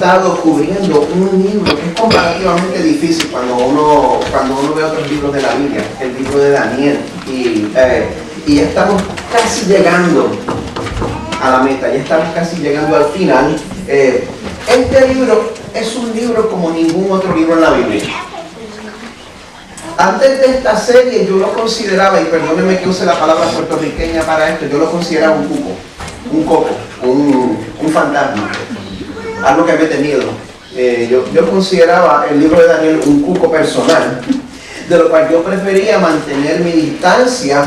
estado cubriendo un libro que es comparativamente difícil cuando uno ve otros libros de la Biblia, el libro de Daniel, y ya estamos casi llegando a la meta, ya estamos casi llegando al final. Este libro es un libro como ningún otro libro en la Biblia. Antes de esta serie yo lo consideraba, y perdónenme que use la palabra puertorriqueña para esto, yo lo consideraba un cuco, un coco, un fantasma, algo que me he tenido. Yo consideraba el libro de Daniel un cuco personal, de lo cual yo prefería mantener mi distancia.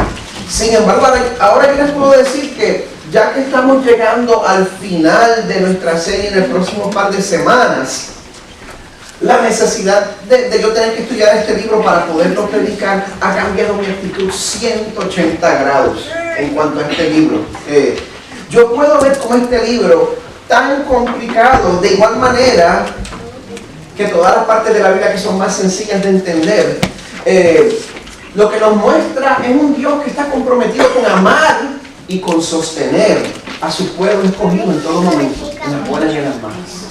Sin embargo, ahora yo les puedo decir que ya que estamos llegando al final de nuestra serie en el próximo par de semanas, la necesidad de yo tener que estudiar este libro para poderlo predicar ha cambiado mi actitud 180 grados en cuanto a este libro. Yo puedo ver cómo este libro, tan complicado, de igual manera que todas las partes de la Biblia que son más sencillas de entender, lo que nos muestra es un Dios que está comprometido con amar y con sostener a su pueblo escogido en todo momento, en las buenas y en las malas.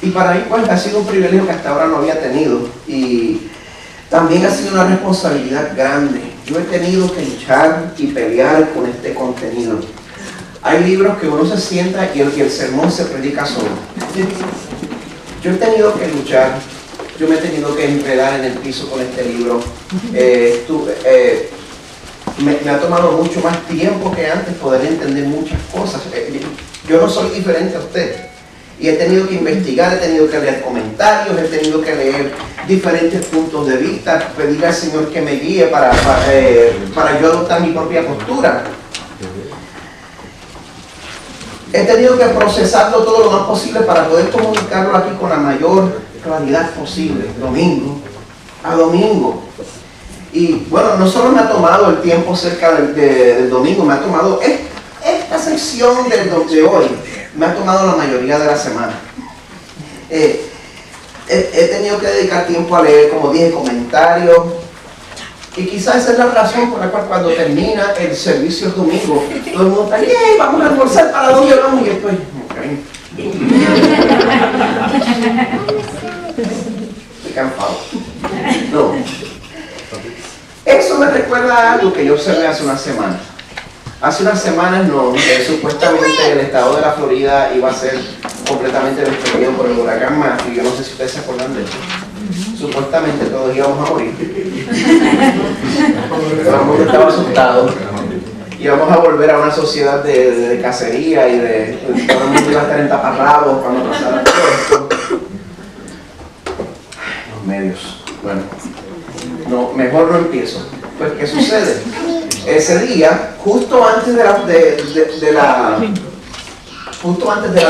Y para mí pues ha sido un privilegio que hasta ahora no había tenido, y también ha sido una responsabilidad grande. Yo he tenido que luchar y pelear con este contenido. Hay libros que uno se sienta y el sermón se predica solo. Yo he tenido que luchar, yo me he tenido que enredar en el piso con este libro. Me ha tomado mucho más tiempo que antes poder entender muchas cosas. Yo no soy diferente a usted. Y he tenido que investigar, he tenido que leer comentarios, he tenido que leer diferentes puntos de vista, pedir al Señor que me guíe para yo adoptar mi propia postura. He tenido que procesarlo todo lo más posible para poder comunicarlo aquí con la mayor claridad posible, domingo a domingo. Y bueno, no solo me ha tomado el tiempo cerca del domingo, me ha tomado esta sección de hoy, me ha tomado la mayoría de la semana. He tenido que dedicar tiempo a leer, como dije, comentarios, y quizás esa es la razón por la cual cuando termina el servicio el domingo, todo el mundo está, ¡yay! Vamos a almorzar, ¿para dónde vamos? Y estoy, estoy cansado. No. Eso me recuerda a algo que yo observé hace unas semanas. Hace unas semanas supuestamente el estado de la Florida iba a ser completamente destruido por el huracán Matthew. Yo no sé si ustedes se acuerdan de eso. Supuestamente todos íbamos a morir. Todo el mundo estaba asustado. Íbamos a volver a una sociedad de cacería y todo el mundo iba a estar en taparrabos cuando pasara todo esto. Los medios. Bueno, no, mejor no empiezo. Pues, ¿qué sucede? Ese día, justo antes de la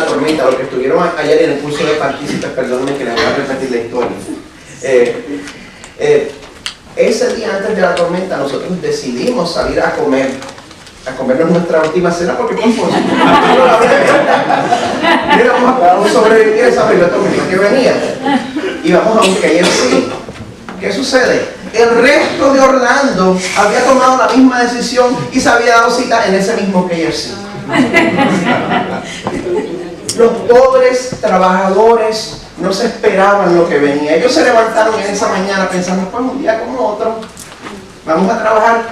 tormenta, los que estuvieron ayer en el curso de partícipes, perdónenme que les voy a repetir la historia. Ese día antes de la tormenta nosotros decidimos salir a comernos nuestra última cena porque mira, vamos a sobrevivir a esa primera tormenta que venía. Y vamos a un KFC. ¿Qué sucede? El resto de Orlando había tomado la misma decisión y se había dado cita en ese mismo KFC. Los pobres trabajadores no se esperaban lo que venía. Ellos se levantaron en esa mañana pensando, pues un día como otro, vamos a trabajar.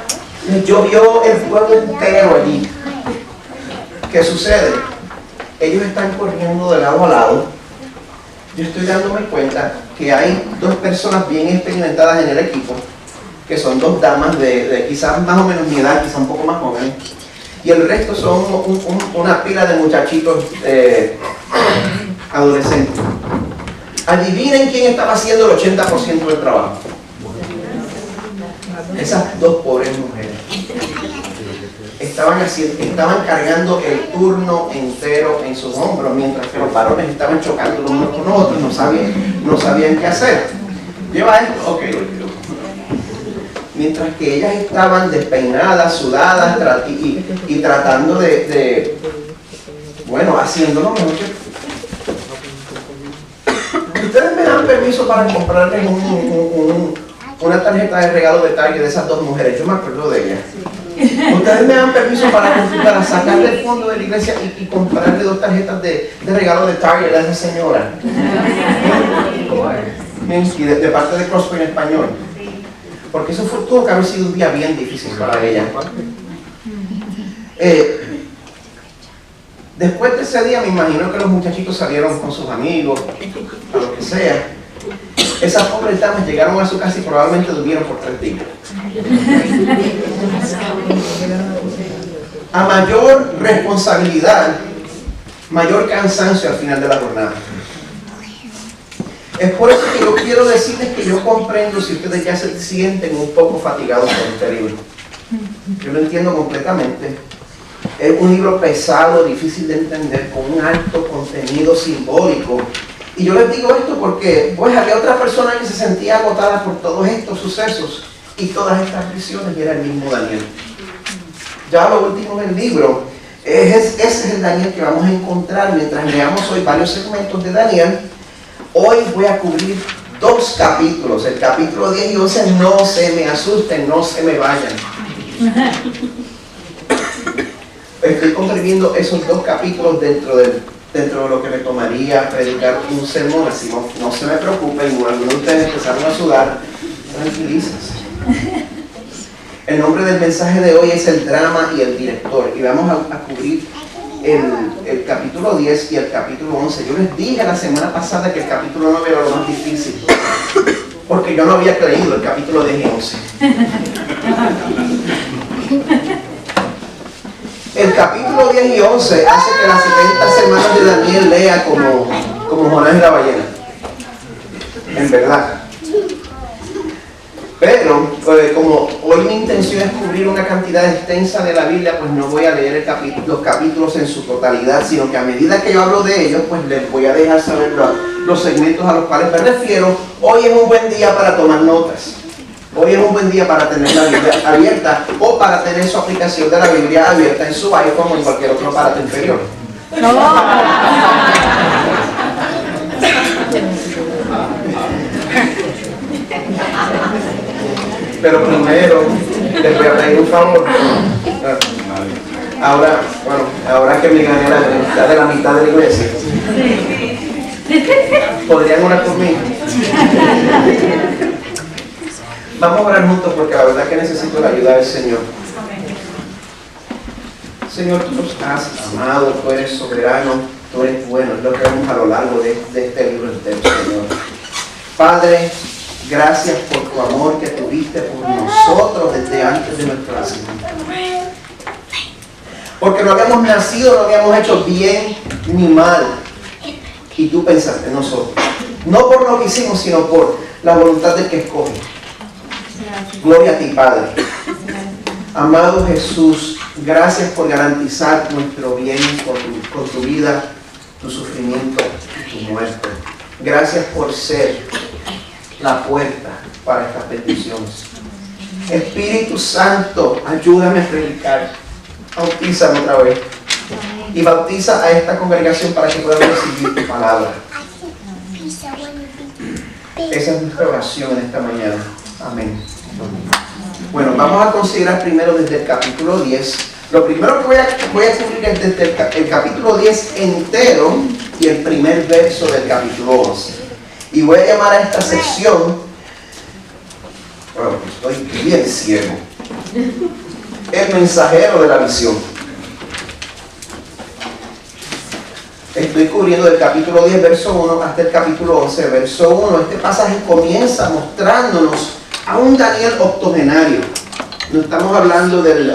Les llovió el pueblo entero allí. ¿Qué sucede? Ellos están corriendo de lado a lado. Yo estoy dándome cuenta que hay dos personas bien experimentadas en el equipo, que son dos damas de quizás más o menos mi edad, quizás un poco más jóvenes, y el resto son una pila de muchachitos adolescentes. Adivinen quién estaba haciendo el 80% del trabajo. Esas dos pobres mujeres estaban cargando el turno entero en sus hombros, mientras que los varones estaban chocando los unos con los otros, no sabían qué hacer. Lleva esto, ok. Mientras que ellas estaban despeinadas, sudadas y tratando bueno, haciendo lo mejor que... Ustedes me dan permiso para comprarles una tarjeta de regalo de Target de esas dos mujeres. Yo me acuerdo de ellas. Ustedes me dan permiso para sacarle el fondo de la iglesia y comprarle 2 tarjetas de regalo de Target a esa señora. Y de parte de Crosspoint en español. Porque eso tuvo que haber sido un día bien difícil para ella. Después de ese día me imagino que los muchachitos salieron con sus amigos, a lo que sea. Esas pobres damas llegaron a su casa y probablemente durmieron por 3 días. A mayor responsabilidad, mayor cansancio al final de la jornada. Es por eso que yo quiero decirles que yo comprendo si ustedes ya se sienten un poco fatigados por este libro. Yo lo entiendo completamente. Es un libro pesado, difícil de entender, con un alto contenido simbólico. Y yo les digo esto porque pues había otra persona que se sentía agotada por todos estos sucesos y todas estas visiones, y era el mismo Daniel. Ya lo último del libro, ese es el Daniel que vamos a encontrar mientras leamos hoy varios segmentos de Daniel. Hoy voy a cubrir 2 capítulos, el capítulo 10 y 11. No se me asusten, no se me vayan. Estoy comprimiendo esos 2 capítulos dentro de lo que me tomaría predicar un sermón, así no se me preocupen. Y algunos de ustedes empezaron a sudar, tranquilícense. El nombre del mensaje de hoy es el drama y el director, y vamos a cubrir el capítulo 10 y el capítulo 11. Yo les dije la semana pasada que el capítulo 9 era lo más difícil, porque yo no había creído el capítulo 10 y 11. El capítulo 10 y 11 hace que las 70 semanas de Daniel lea como Jonás y la ballena. En verdad. Pero, como hoy mi intención es cubrir una cantidad extensa de la Biblia, pues no voy a leer los capítulos en su totalidad, sino que a medida que yo hablo de ellos, pues les voy a dejar saber los segmentos a los cuales me refiero. Hoy es un buen día para tomar notas. Hoy es un buen día para tener la Biblia abierta o para tener su aplicación de la Biblia abierta en su iPhone o en cualquier otro aparato inferior. Pero primero les voy a pedir un favor. Ahora que me gané la mitad de la iglesia, ¿podrían orar por mí? Vamos a orar juntos porque la verdad que necesito la ayuda del Señor. Señor, tú nos has amado, tú eres soberano, tú eres bueno. Es lo que vemos a lo largo de este libro entero, Señor. Padre, gracias por tu amor que tuviste por nosotros desde antes de nuestro nacimiento. Porque no habíamos nacido, no habíamos hecho bien ni mal. Y tú pensaste en nosotros. No por lo que hicimos, sino por la voluntad del que escoge. Gloria a ti, Padre. Amado Jesús, gracias por garantizar nuestro bien con tu vida, tu sufrimiento y tu muerte. Gracias por ser la puerta para estas bendiciones. Espíritu Santo, ayúdame a predicar. Bautízame otra vez. Y bautiza a esta congregación para que puedan recibir tu palabra. Esa es nuestra oración en esta mañana. Amén. Bueno, vamos a considerar primero desde el capítulo 10. Lo primero que voy a cubrir es desde el capítulo 10 entero y el primer verso del capítulo 11. Y voy a llamar a esta sección, bueno, estoy bien ciego, el mensajero de la visión. Estoy cubriendo del capítulo 10, verso 1, hasta el capítulo 11, verso 1. Este pasaje comienza mostrándonos a un Daniel octogenario. No estamos hablando del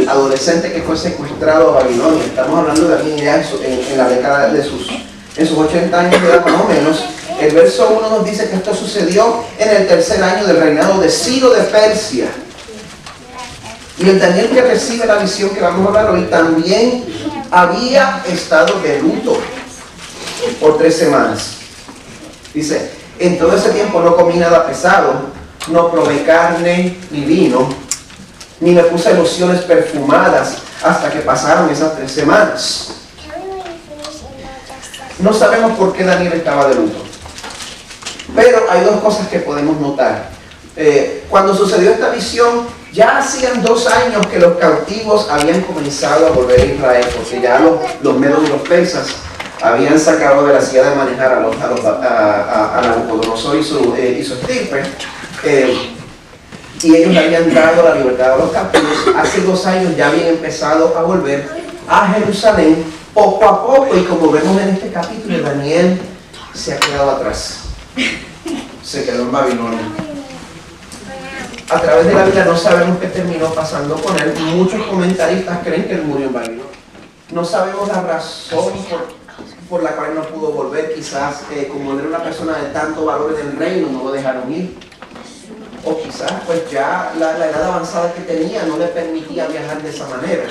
adolescente que fue secuestrado a Babilonia. Estamos hablando de alguien ya en la década de sus 80 años de edad más o menos. El verso 1 nos dice que esto sucedió en el 3er año del reinado de Ciro de Persia. Y el Daniel que recibe la visión que vamos a hablar hoy también había estado de luto por 3 semanas. Dice, en todo ese tiempo no comí nada pesado, no probé carne ni vino, ni me puse lociones perfumadas hasta que pasaron esas 3 semanas. No sabemos por qué Daniel estaba de luto, pero hay 2 cosas que podemos notar. Cuando sucedió esta visión, ya hacían 2 años que los cautivos habían comenzado a volver a Israel, porque ya los medos y los persas habían sacado de la silla de manejar a Nabucodonosor y su estirpe, y ellos le habían dado la libertad a los cautivos. Hace 2 años ya habían empezado a volver a Jerusalén poco a poco, y como vemos en este capítulo, Daniel se ha quedado atrás, se quedó en Babilonia. A través de la Biblia no sabemos qué terminó pasando con él. Muchos comentaristas creen que él murió en Babilonia. No sabemos la razón por la cual no pudo volver. Quizás como era una persona de tanto valor en el reino, no lo dejaron ir. O quizás pues ya la edad avanzada que tenía no le permitía viajar de esa manera.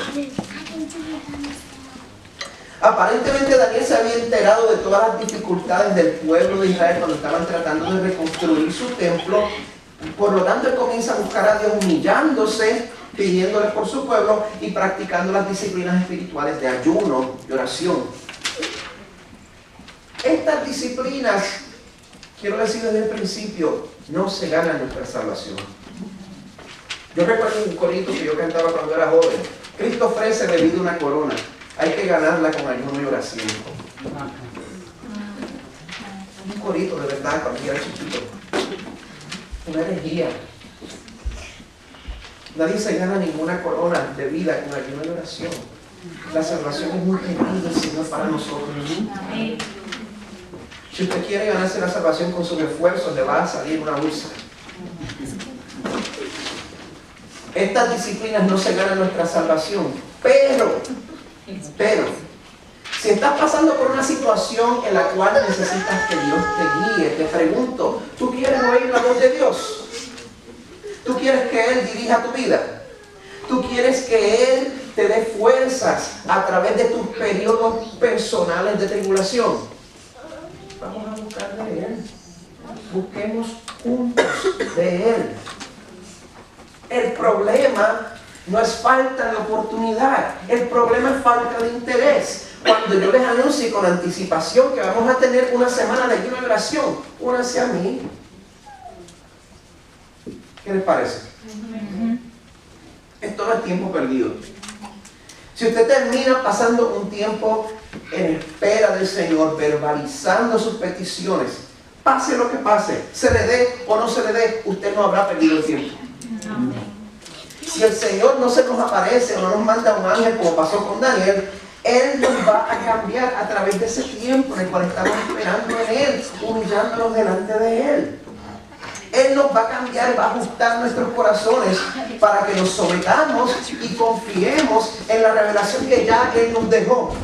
Aparentemente Daniel se había enterado de todas las dificultades del pueblo de Israel cuando estaban tratando de reconstruir su templo. Por lo tanto, él comienza a buscar a Dios humillándose, pidiéndole por su pueblo y practicando las disciplinas espirituales de ayuno y oración. Estas disciplinas, quiero decir desde el principio, no se ganan nuestra salvación. Yo recuerdo un corito que yo cantaba cuando era joven. Cristo ofrece de vida una corona. Hay que ganarla con ayuno y oración. Un corito de verdad cuando yo era chiquito. Una herejía. Nadie se gana ninguna corona de vida con ayuno y oración. La salvación es muy grande del Señor para nosotros. Si usted quiere ganarse la salvación con sus esfuerzos, le va a salir una úlcera. Estas disciplinas no se ganan nuestra salvación, pero, si estás pasando por una situación en la cual necesitas que Dios te guíe, te pregunto, ¿tú quieres oír la voz de Dios? ¿Tú quieres que Él dirija tu vida? ¿Tú quieres que Él te dé fuerzas a través de tus periodos personales de tribulación? Vamos a buscar de Él. Busquemos juntos de Él. El problema no es falta de oportunidad, el problema es falta de interés. Cuando yo les anuncie con anticipación que vamos a tener una semana de ayuno y oración, únanse a mí. ¿Qué les parece? Esto no es tiempo perdido. Si usted termina pasando un tiempo en espera del Señor, verbalizando sus peticiones, pase lo que pase, se le dé o no se le dé, usted no habrá perdido el tiempo. Si el Señor no se nos aparece o no nos manda un ángel como pasó con Daniel, Él nos va a cambiar a través de ese tiempo en el cual estamos esperando en Él, humillándonos delante de Él. Él nos va a cambiar, va a ajustar nuestros corazones para que nos sometamos y confiemos en la revelación que ya Él nos dejó.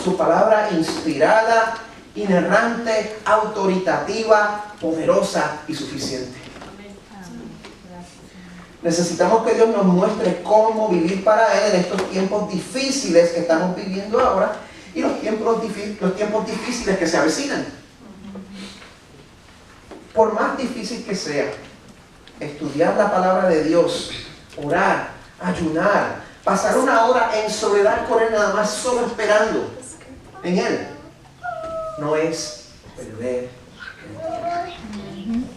Su palabra inspirada, inerrante, autoritativa, poderosa y suficiente. Necesitamos que Dios nos muestre cómo vivir para Él en estos tiempos difíciles que estamos viviendo ahora y los tiempos difíciles que se avecinan. Por más difícil que sea, estudiar la palabra de Dios, orar, ayunar, pasar una hora en soledad con Él nada más solo esperando en Él, no es perder el tiempo.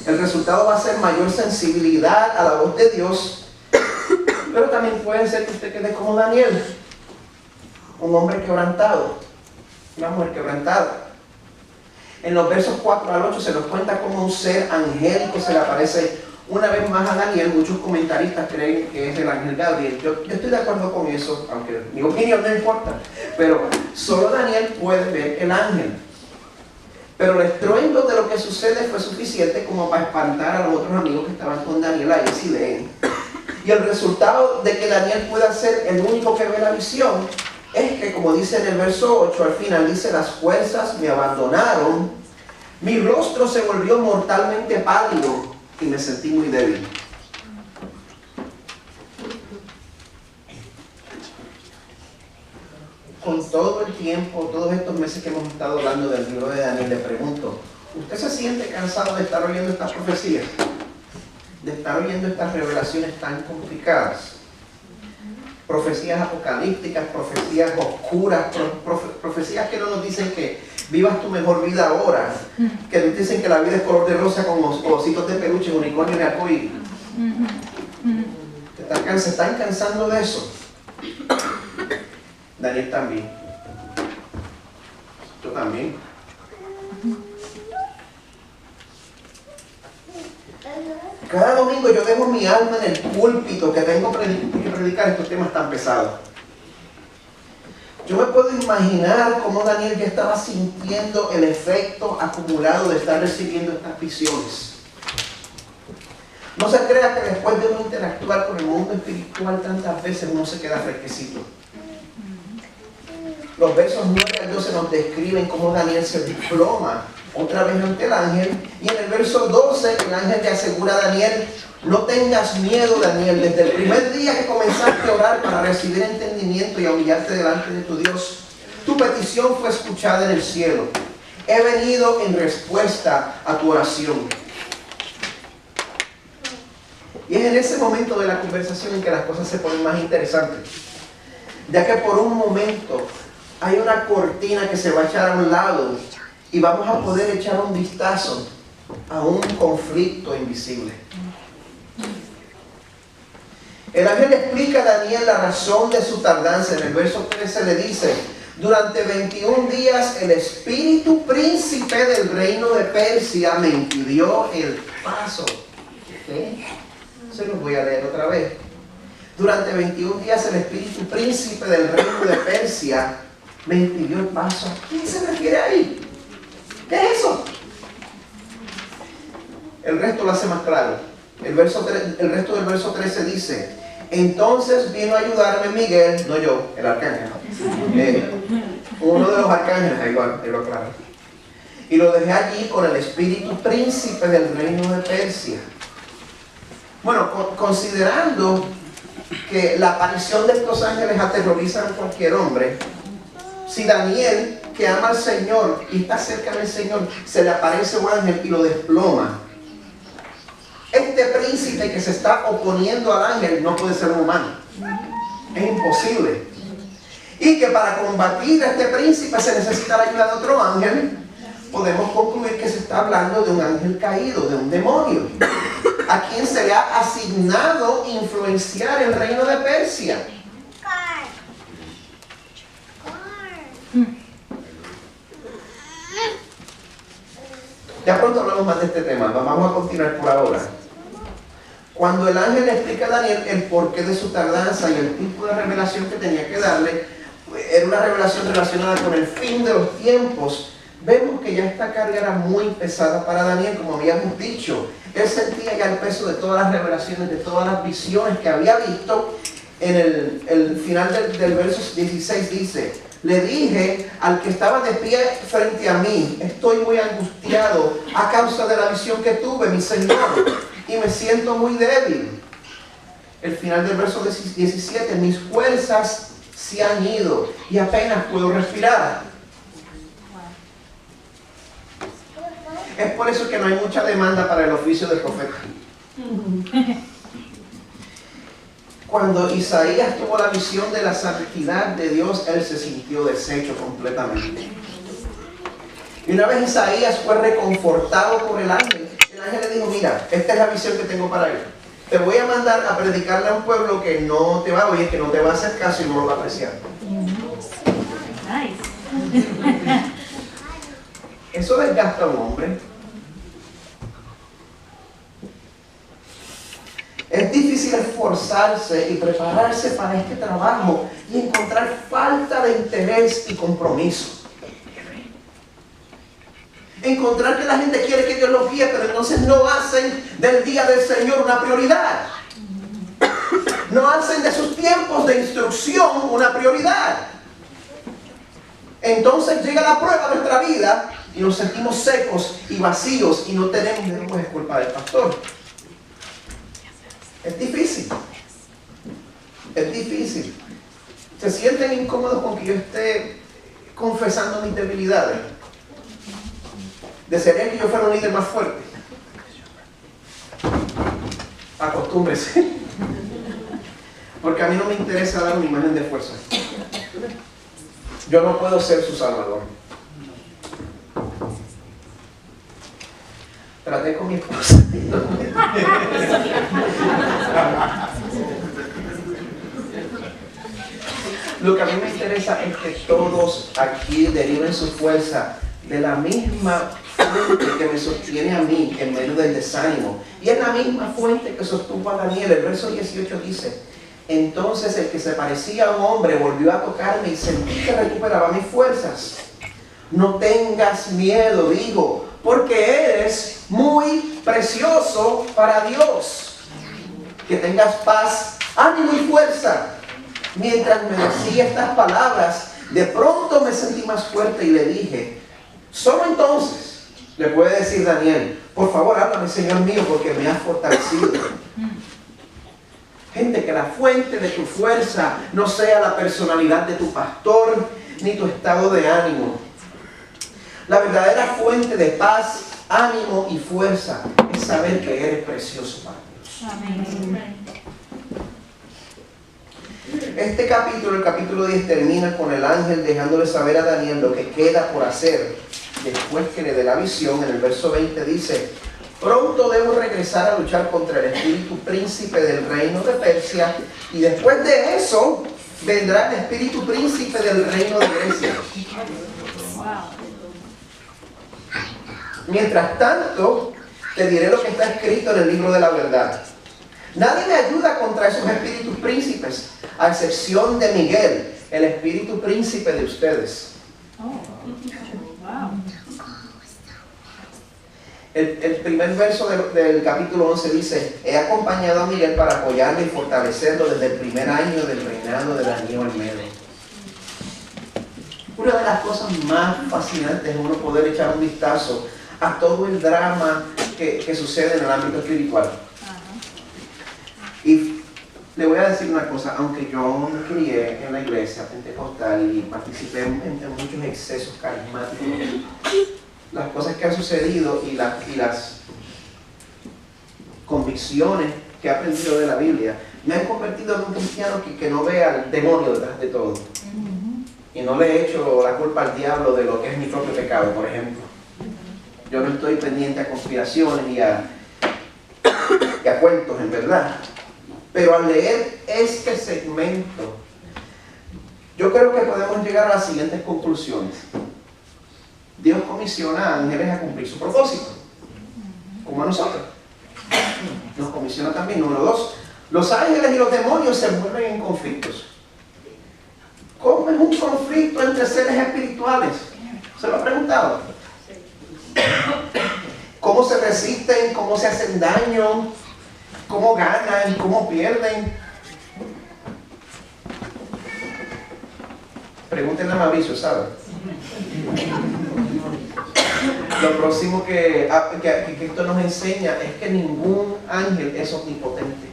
El resultado va a ser mayor sensibilidad a la voz de Dios, pero también puede ser que usted quede como Daniel, un hombre quebrantado, una mujer quebrantada. En los versos 4 al 8 se nos cuenta cómo un ser angélico se le aparece una vez más a Daniel. Muchos comentaristas creen que es el ángel Gabriel. Yo estoy de acuerdo con eso, aunque mi opinión no importa, pero solo Daniel puede ver el ángel. Pero el estruendo de lo que sucede fue suficiente como para espantar a los otros amigos que estaban con Daniel ahí, si leen. Y el resultado de que Daniel pueda ser el único que ve la visión es que, como dice en el verso 8, al final dice: las fuerzas me abandonaron, mi rostro se volvió mortalmente pálido y me sentí muy débil. Con todo el tiempo, todos estos meses que hemos estado hablando del libro de Daniel, le pregunto, ¿usted se siente cansado de estar oyendo estas profecías? De estar oyendo estas revelaciones tan complicadas. Profecías apocalípticas, profecías oscuras, profecías que no nos dicen que vivas tu mejor vida ahora. Que dicen que la vida es color de rosa con ositos de peluche, unicornio y arcoíris. Se están cansando de eso. Daniel también. Yo también. Cada domingo yo dejo mi alma en el púlpito que tengo que predicar estos temas tan pesados. Yo me puedo imaginar cómo Daniel ya estaba sintiendo el efecto acumulado de estar recibiendo estas visiones. No se crea que después de uno interactuar con el mundo espiritual tantas veces uno se queda fresquecito. Los versos 9 al 12 nos describen cómo Daniel se desploma otra vez ante el ángel. Y en el verso 12 el ángel le asegura a Daniel: no tengas miedo, Daniel, desde el primer día que comenzaste a orar para recibir entendimiento y a humillarte delante de tu Dios, tu petición fue escuchada en el cielo. He venido en respuesta a tu oración. Y es en ese momento de la conversación en que las cosas se ponen más interesantes, ya que por un momento hay una cortina que se va a echar a un lado y vamos a poder echar un vistazo a un conflicto invisible. El ángel explica a Daniel la razón de su tardanza. En el verso 13 le dice: durante 21 días el espíritu príncipe del reino de Persia me impidió el paso. ¿Qué? Se los voy a leer otra vez. Durante 21 días el espíritu príncipe del reino de Persia me impidió el paso. ¿A quién se refiere ahí? ¿Qué es eso? El resto lo hace más claro. El resto del verso 13 dice: entonces vino a ayudarme Miguel, no yo, el arcángel. Uno de los arcángeles, ahí lo aclaro. Y lo dejé allí con el espíritu príncipe del reino de Persia. Bueno, considerando que la aparición de estos ángeles aterroriza a cualquier hombre, si Daniel, que ama al Señor y está cerca del Señor, se le aparece un ángel y lo desploma, este príncipe que se está oponiendo al ángel no puede ser un humano. Es imposible. Y que para combatir a este príncipe se necesita la ayuda de otro ángel. Podemos concluir que se está hablando de un ángel caído, de un demonio, a quien se le ha asignado influenciar el reino de Persia. Ya pronto hablamos más de este tema, vamos a continuar por ahora. Cuando el ángel le explica a Daniel el porqué de su tardanza y el tipo de revelación que tenía que darle, era una revelación relacionada con el fin de los tiempos, vemos que ya esta carga era muy pesada para Daniel, como habíamos dicho. Él sentía ya el peso de todas las revelaciones, de todas las visiones que había visto. En el final del verso 16 dice: le dije al que estaba de pie frente a mí: estoy muy angustiado a causa de la visión que tuve, mi Señor, y me siento muy débil. El final del verso 17: mis fuerzas se han ido y apenas puedo respirar. Es por eso que no hay mucha demanda para el oficio de profeta. Cuando Isaías tuvo la visión de la santidad de Dios, él se sintió deshecho completamente. Y una vez Isaías fue reconfortado por el ángel le dijo: mira, esta es la visión que tengo para él. Te voy a mandar a predicarle a un pueblo que no te va a oír, que no te va a hacer caso y no lo va a apreciar. Eso desgasta a un hombre. Es difícil esforzarse y prepararse para este trabajo y encontrar falta de interés y compromiso. Encontrar que la gente quiere que Dios los guíe, pero entonces no hacen del día del Señor una prioridad. No hacen de sus tiempos de instrucción una prioridad. Entonces llega la prueba de nuestra vida y nos sentimos secos y vacíos y no tenemos, no es culpa del pastor. Es difícil. Es difícil. ¿Se sienten incómodos con que yo esté confesando mis debilidades? ¿Desearían que yo fuera un líder más fuerte? Acostúmbrese. Porque a mí no me interesa dar una imagen de fuerza. Yo no puedo ser su salvador. Traté con mi esposa. Lo que a mí me interesa es que todos aquí deriven su fuerza de la misma fuente que me sostiene a mí en medio del desánimo. Y es la misma fuente que sostuvo a Daniel. El verso 18 dice: entonces el que se parecía a un hombre volvió a tocarme y sentí que recuperaba mis fuerzas. No tengas miedo, digo, porque eres muy precioso para Dios. Que tengas paz, ánimo y fuerza. Mientras me decía estas palabras, de pronto me sentí más fuerte y le dije, solo entonces le puede decir Daniel, por favor háblame, Señor mío, porque me has fortalecido. Gente, que la fuente de tu fuerza no sea la personalidad de tu pastor, ni tu estado de ánimo. La verdadera fuente de paz, ánimo y fuerza es saber que eres precioso para Dios. Amén. Este capítulo, el capítulo 10, termina con el ángel dejándole saber a Daniel lo que queda por hacer después que le dé la visión. En el verso 20 dice, pronto debo regresar a luchar contra el espíritu príncipe del reino de Persia, y después de eso vendrá el espíritu príncipe del reino de Grecia. Mientras tanto, te diré lo que está escrito en el libro de la verdad. Nadie me ayuda contra esos espíritus príncipes, a excepción de Miguel, el espíritu príncipe de ustedes. El primer verso del capítulo 11 dice, he acompañado a Miguel para apoyarlo y fortalecerlo desde el primer año del reinado de Darío el Medo. Una de las cosas más fascinantes es uno poder echar un vistazo a todo el drama que sucede en el ámbito espiritual. Y le voy a decir una cosa, aunque yo me crié en la iglesia pentecostal y participé en muchos excesos carismáticos, las cosas que han sucedido y las convicciones que he aprendido de la Biblia me han convertido en un cristiano que no ve al demonio detrás de todo. Y no le he hecho la culpa al diablo de lo que es mi propio pecado, por ejemplo. Yo no estoy pendiente a conspiraciones y a cuentos, en verdad. Pero al leer este segmento, yo creo que podemos llegar a las siguientes conclusiones. Dios comisiona a ángeles a cumplir su propósito, como a nosotros. Nos comisiona también, número 2, los ángeles y los demonios se envuelven en conflictos. ¿Cómo es un conflicto entre seres espirituales? ¿Se lo ha preguntado? ¿Cómo se resisten? ¿Cómo se hacen daño? ¿Cómo ganan? ¿Cómo pierden? Pregúntenle a Mauricio, ¿sabe? Lo próximo que esto nos enseña es que ningún ángel es omnipotente.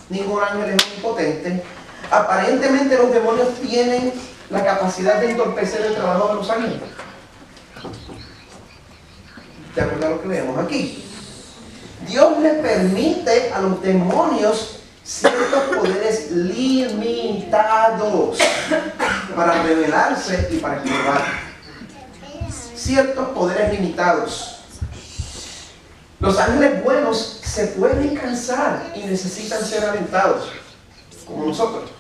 Ningún ángel es omnipotente. Aparentemente los demonios tienen la capacidad de entorpecer el trabajo de los ángeles. ¿De acuerdo a lo que leemos aquí? Dios le permite a los demonios ciertos poderes limitados para rebelarse y para estorbar. Ciertos poderes limitados. Los ángeles buenos se pueden cansar y necesitan ser alentados, como nosotros.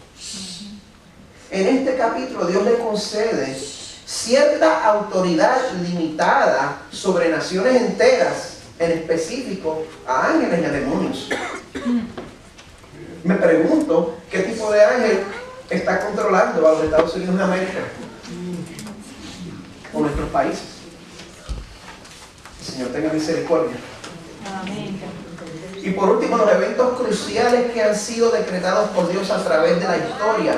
En este capítulo Dios le concede cierta autoridad limitada sobre naciones enteras, en específico a ángeles y a demonios. Me pregunto qué tipo de ángel está controlando a los Estados Unidos de América o nuestros países. El Señor tenga misericordia. Amén. Y por último, los eventos cruciales que han sido decretados por Dios a través de la historia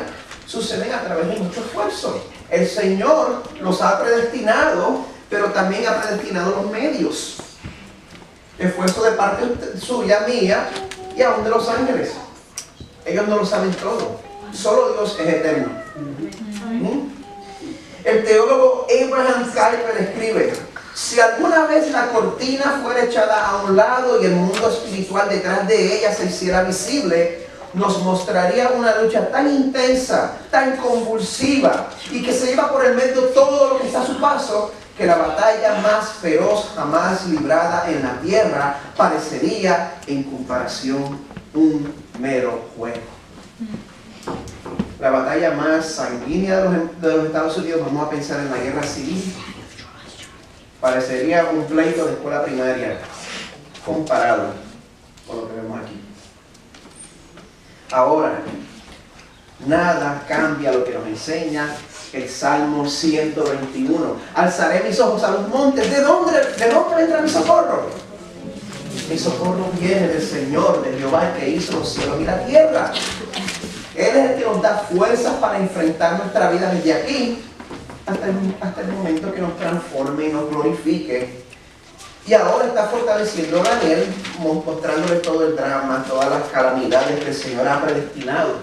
suceden a través de mucho esfuerzo. El Señor los ha predestinado, pero también ha predestinado los medios. Esfuerzo de parte suya, mía y aún de los ángeles. Ellos no lo saben todo. Solo Dios es eterno. El teólogo Abraham Kuyper escribe: si alguna vez la cortina fuera echada a un lado y el mundo espiritual detrás de ella se hiciera visible, nos mostraría una lucha tan intensa, tan convulsiva y que se lleva por el medio todo lo que está a su paso, que la batalla más feroz jamás librada en la tierra parecería en comparación un mero juego. La batalla más sanguínea de los Estados Unidos, vamos a pensar en la guerra civil, parecería un pleito de escuela primaria comparado con lo que vemos aquí. Ahora, nada cambia lo que nos enseña el Salmo 121. Alzaré mis ojos a los montes. ¿De dónde vendrá mi socorro? Mi socorro viene del Señor, de Jehová, que hizo los cielos y la tierra. Él es el que nos da fuerzas para enfrentar nuestra vida desde aquí hasta el momento que nos transforme y nos glorifique. Y ahora está fortaleciendo a Daniel, mostrándole todo el drama, todas las calamidades que el Señor ha predestinado.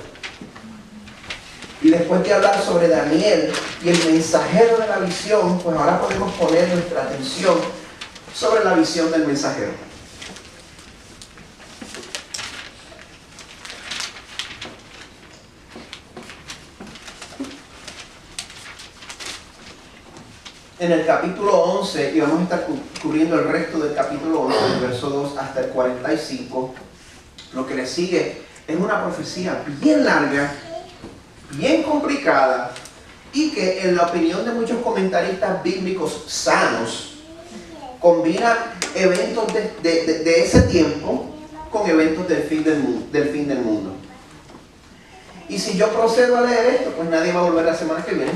Y después de hablar sobre Daniel y el mensajero de la visión, pues ahora podemos poner nuestra atención sobre la visión del mensajero. En el capítulo 11, y vamos a estar cubriendo el resto del capítulo 11, del verso 2 hasta el 45, lo que le sigue es una profecía bien larga, bien complicada, y que en la opinión de muchos comentaristas bíblicos sanos, combina eventos de ese tiempo con eventos del fin del mundo. Y si yo procedo a leer esto, pues nadie va a volver la semana que viene.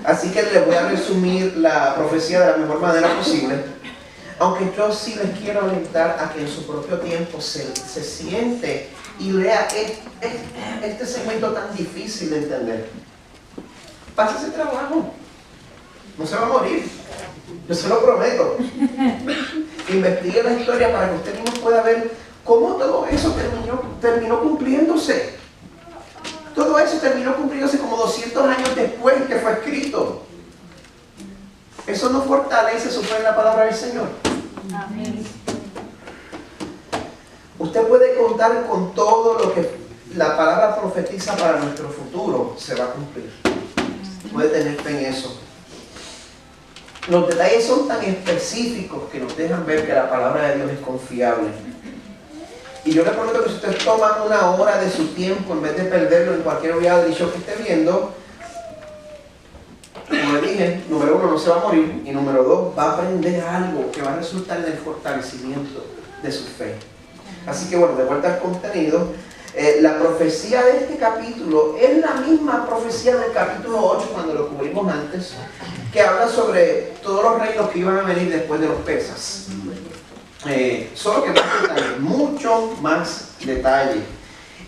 Así que les voy a resumir la profecía de la mejor manera posible, aunque yo sí les quiero alentar a que en su propio tiempo se siente y lea este segmento tan difícil de entender. Pasa ese trabajo, no se va a morir, yo se lo prometo. Investigue la historia para que usted mismo pueda ver cómo todo eso terminó cumpliéndose. Todo eso terminó cumpliéndose como 200 años después que fue escrito. Eso no fortalece su fe en la palabra del Señor. Amén. Usted puede contar con todo lo que la palabra profetiza para nuestro futuro, se va a cumplir. Puede tener fe en eso. Los detalles son tan específicos que nos dejan ver que la palabra de Dios es confiable. Y yo le prometo que si usted toma una hora de su tiempo, en vez de perderlo en cualquier reality show que esté viendo, como le dije, número 1, no se va a morir, y número 2, va a aprender algo que va a resultar en el fortalecimiento de su fe. Así que bueno, de vuelta al contenido, la profecía de este capítulo es la misma profecía del capítulo 8 cuando lo cubrimos antes, que habla sobre todos los reinos que iban a venir después de los persas. Solo que más detalle, mucho más detalle.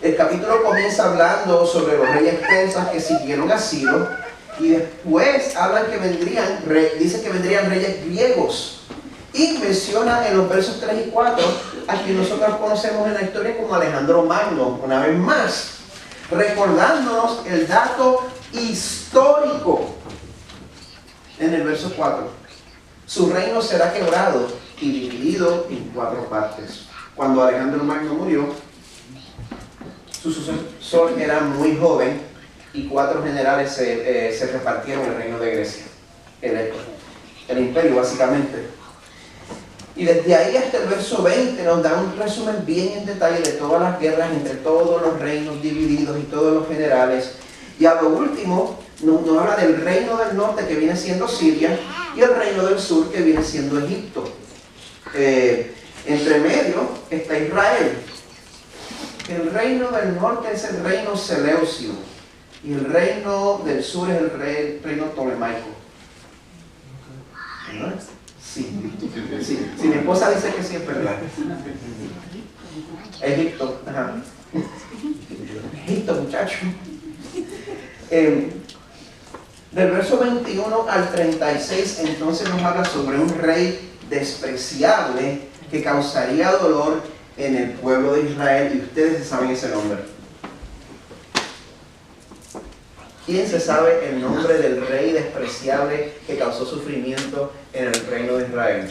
El capítulo comienza hablando sobre los reyes persas que siguieron a Ciro, y después hablan que dice que vendrían reyes griegos, y menciona en los versos 3 y 4 a quien nosotros conocemos en la historia como Alejandro Magno, una vez más, recordándonos el dato histórico en el verso 4. Su reino será quebrado y dividido en 4 partes. Cuando Alejandro Magno murió, su sucesor era muy joven y 4 generales se repartieron el reino de Grecia, el imperio básicamente. Y desde ahí hasta el verso 20 nos da un resumen bien en detalle de todas las guerras entre todos los reinos divididos y todos los generales. Y a lo último nos habla del reino del norte que viene siendo Siria y el reino del sur que viene siendo Egipto. Entre medio está Israel. El reino del norte es el reino Seleucio y el reino del sur es el reino Ptolemaico. ¿No? Sí. Si mi esposa dice que sí, es verdad. Egipto, ajá. Egipto, muchacho. Del verso 21 al 36, entonces nos habla sobre un rey despreciable que causaría dolor en el pueblo de Israel, y ustedes saben ese nombre. ¿Quién se sabe el nombre del rey despreciable que causó sufrimiento en el reino de Israel?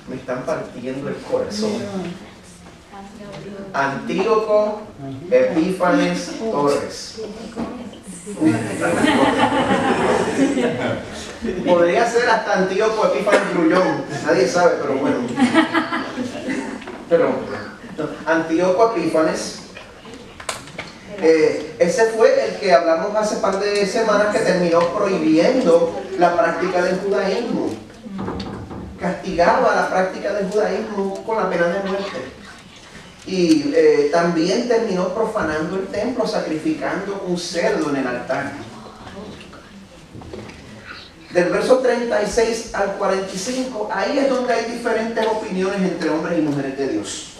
Me están partiendo el corazón. Antíoco Epífanes Torres. Podría ser hasta Antíoco Epífanes Grullón, nadie sabe, pero bueno. Pero Antíoco Epífanes, ese fue el que hablamos hace par de semanas, que terminó prohibiendo la práctica del judaísmo. Castigaba la práctica del judaísmo con la pena de muerte. Y también terminó profanando el templo, sacrificando un cerdo en el altar. Del verso 36 al 45, ahí es donde hay diferentes opiniones entre hombres y mujeres de Dios.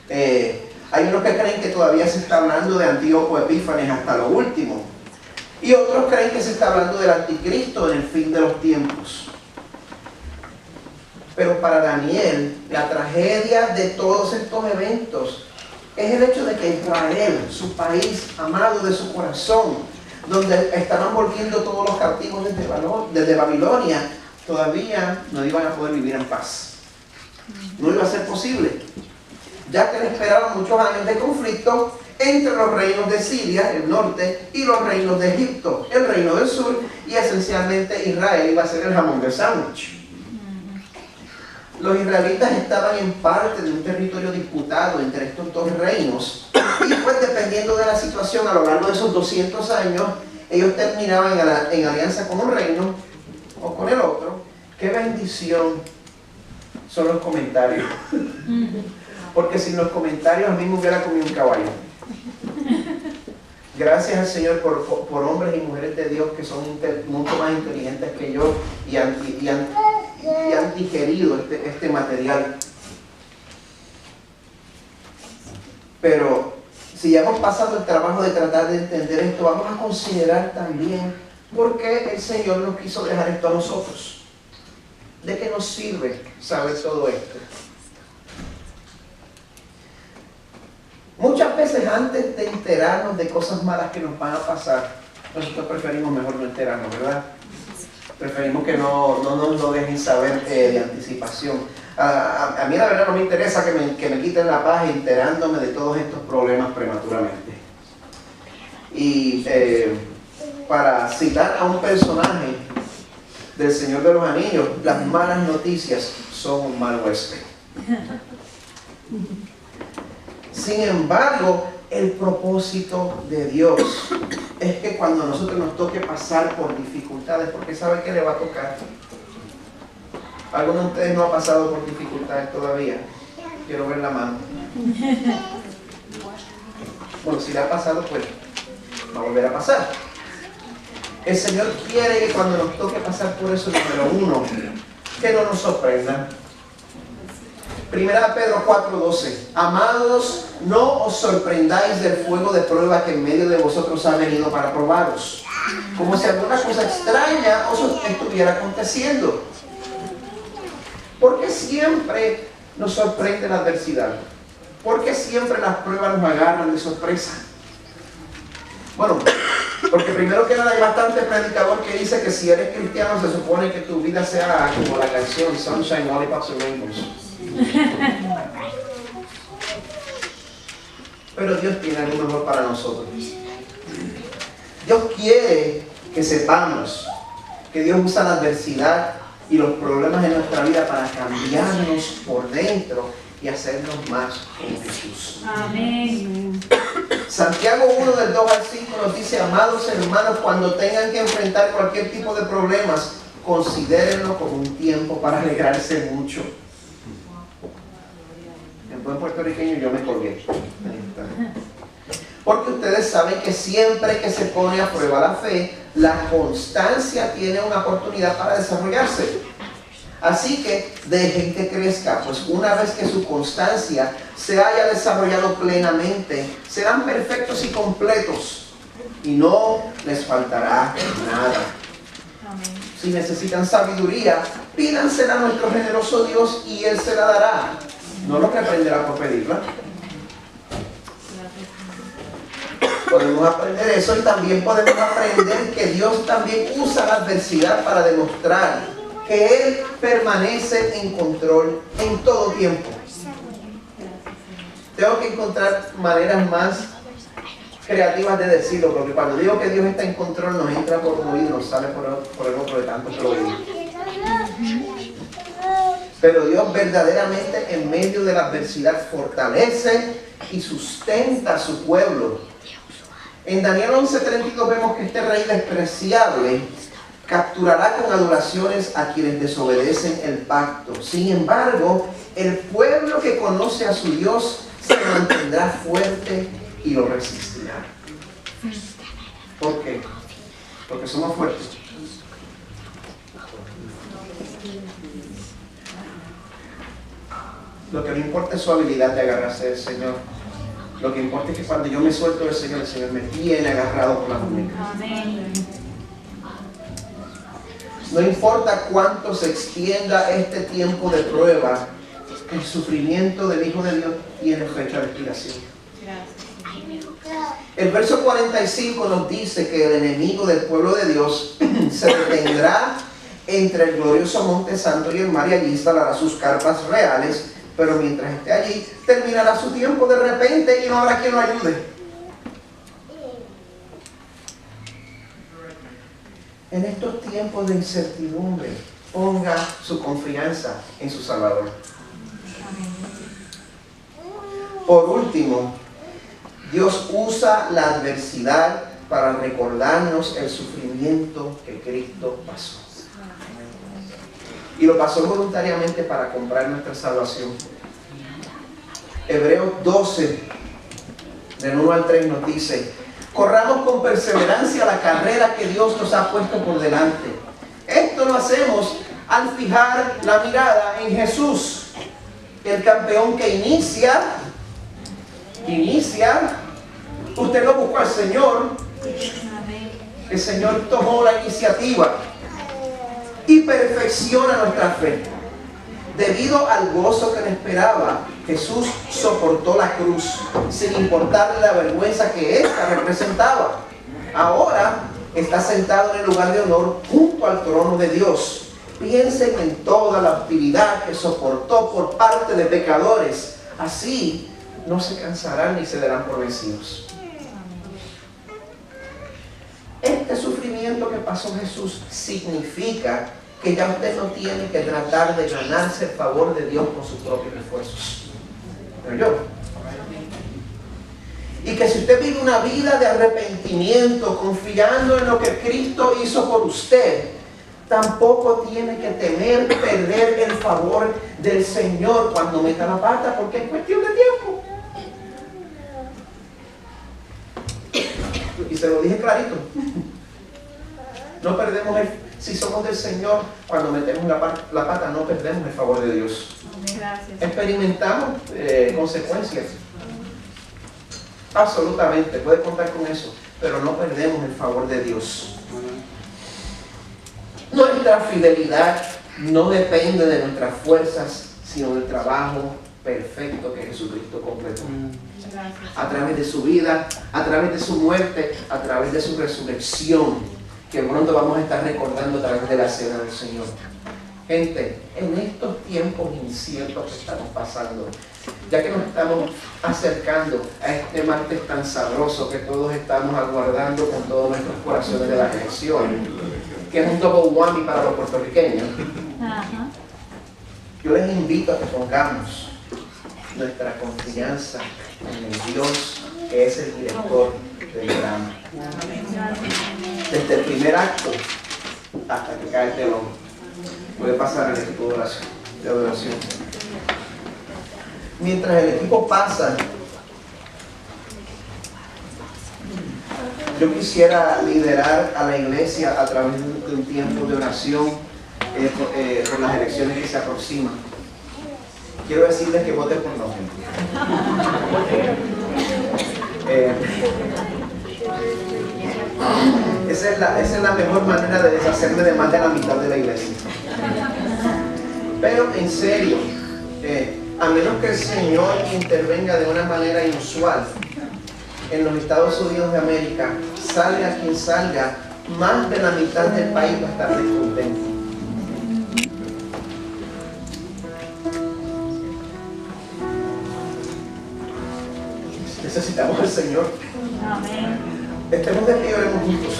Hay unos que creen que todavía se está hablando de Antíoco Epífanes hasta lo último, y otros creen que se está hablando del anticristo en el fin de los tiempos. Pero para Daniel, la tragedia de todos estos eventos es el hecho de que Israel, su país amado de su corazón, donde estaban volviendo todos los cautivos desde Babilonia, todavía no iban a poder vivir en paz. No iba a ser posible, ya que le esperaban muchos años de conflicto entre los reinos de Siria, el norte, y los reinos de Egipto, el reino del sur, y esencialmente Israel iba a ser el jamón del sándwich. Los israelitas estaban en parte de un territorio disputado entre estos dos reinos, y pues dependiendo de la situación a lo largo de esos 200 años, ellos terminaban en alianza con un reino o con el otro. ¡Qué bendición son los comentarios! Porque sin los comentarios a mí me hubiera comido un caballo. Gracias al Señor por hombres y mujeres de Dios que son mucho más inteligentes que yo y han digerido este material. Pero si ya hemos pasado el trabajo de tratar de entender esto, vamos a considerar también por qué el Señor nos quiso dejar esto a nosotros. ¿De qué nos sirve saber todo esto? Muchas veces antes de enterarnos de cosas malas que nos van a pasar, nosotros preferimos mejor no enterarnos, ¿verdad? Preferimos que no nos lo dejen saber de anticipación. A mí la verdad no me interesa que me quiten la paz enterándome de todos estos problemas prematuramente. Y para citar a un personaje del Señor de los Anillos, las malas noticias son un mal huésped. Sin embargo, el propósito de Dios es que cuando a nosotros nos toque pasar por dificultades, porque sabe que le va a tocar. ¿Alguno de ustedes no ha pasado por dificultades todavía? Quiero ver la mano. Bueno, si le ha pasado, pues va a volver a pasar. El Señor quiere que cuando nos toque pasar por eso, número uno, que no nos sorprenda. Primera de Pedro 4:12. Amados, no os sorprendáis del fuego de prueba que en medio de vosotros ha venido para probaros, como si alguna cosa extraña os estuviera aconteciendo. ¿Por qué siempre nos sorprende la adversidad? ¿Por qué siempre las pruebas nos agarran de sorpresa? Bueno, porque primero que nada hay bastante predicador que dice que si eres cristiano se supone que tu vida sea como la canción Sunshine, Lollipops and Rainbows. Pero Dios tiene algo mejor para nosotros. Dios quiere que sepamos que Dios usa la adversidad y los problemas en nuestra vida para cambiarnos por dentro y hacernos más como Jesús. Amén. Santiago 1 del 2 al 5 nos dice: amados hermanos, cuando tengan que enfrentar cualquier tipo de problemas, considérenlo como un tiempo para alegrarse mucho. En buen puertorriqueño yo me colgué. Porque ustedes saben que siempre que se pone a prueba la fe, la constancia tiene una oportunidad para desarrollarse. Así que dejen que crezca, pues una vez que su constancia se haya desarrollado plenamente, serán perfectos y completos y no les faltará nada. Si necesitan sabiduría, pídansela a nuestro generoso Dios y Él se la dará. No lo reprenderá por pedirla. Podemos aprender eso y también podemos aprender que Dios también usa la adversidad para demostrar que Él permanece en control en todo tiempo. Tengo que encontrar maneras más creativas de decirlo, porque cuando digo que Dios está en control, nos entra por un oído, nos sale por el otro de tanto que lo oímos. Pero Dios verdaderamente en medio de la adversidad fortalece y sustenta a su pueblo. En Daniel 11:32 vemos que este rey despreciable capturará con adoraciones a quienes desobedecen el pacto. Sin embargo, el pueblo que conoce a su Dios se mantendrá fuerte y lo resistirá. ¿Por qué? Porque somos fuertes. Lo que no importa es su habilidad de agarrarse del Señor. Lo que importa es que cuando yo me suelto del Señor, el Señor me tiene agarrado por la muñeca. No importa cuánto se extienda este tiempo de prueba, el sufrimiento del Hijo de Dios tiene fecha de expiración. El verso 45 nos dice que el enemigo del pueblo de Dios se detendrá entre el glorioso monte santo y el mar, y allí instalará sus carpas reales, pero mientras esté allí terminará su tiempo de repente y no habrá quien lo ayude. En estos tiempos de incertidumbre, ponga su confianza en su Salvador. Por último, Dios usa la adversidad para recordarnos el sufrimiento que Cristo pasó. Y lo pasó voluntariamente para comprar nuestra salvación. Hebreos 12, del 1 al 3 nos dice: corramos con perseverancia la carrera que Dios nos ha puesto por delante. Esto lo hacemos al fijar la mirada en Jesús, el campeón que inicia. Usted no buscó al Señor. El Señor tomó la iniciativa y perfecciona nuestra fe. Debido al gozo que le esperaba, Jesús soportó la cruz sin importarle la vergüenza que ésta representaba. Ahora está sentado en el lugar de honor junto al trono de Dios. Piensen en toda la hostilidad que soportó por parte de pecadores. Así no se cansarán ni se darán por vencidos. Este sufrimiento que pasó Jesús significa que ya usted no tiene que tratar de ganarse el favor de Dios con sus propios esfuerzos. Pero yo. Y que si usted vive una vida de arrepentimiento, confiando en lo que Cristo hizo por usted, tampoco tiene que temer perder el favor del Señor cuando meta la pata, porque es cuestión de tiempo. Y se lo dije clarito. No perdemos si somos del Señor, cuando metemos la pata, no perdemos el favor de Dios. Gracias. Experimentamos consecuencias. Absolutamente, puede contar con eso, pero no perdemos el favor de Dios. Nuestra fidelidad no depende de nuestras fuerzas, sino del trabajo perfecto que Jesucristo completó. A través de su vida, a través de su muerte, a través de su resurrección, que pronto vamos a estar recordando a través de la cena del Señor. Gente, en estos tiempos inciertos que estamos pasando, ya que nos estamos acercando a este martes tan sabroso que todos estamos aguardando con todos nuestros corazones de la elección, que es un double whammy para los puertorriqueños, yo les invito a que pongamos nuestra confianza en el Dios que es el director del drama. Desde el primer acto hasta que cae el telón. Puede pasar el equipo de adoración. Mientras el equipo pasa, yo quisiera liderar a la iglesia a través de un tiempo de oración por las elecciones que se aproximan. Quiero decirles que voten por no. Esa es la mejor manera de deshacerme de más de la mitad de la iglesia. Pero en serio, a menos que el Señor intervenga de una manera inusual en los Estados Unidos de América, salga quien salga, más de la mitad del país va a estar descontento. Necesitamos al Señor. Amén. Estemos de pie, oremos juntos.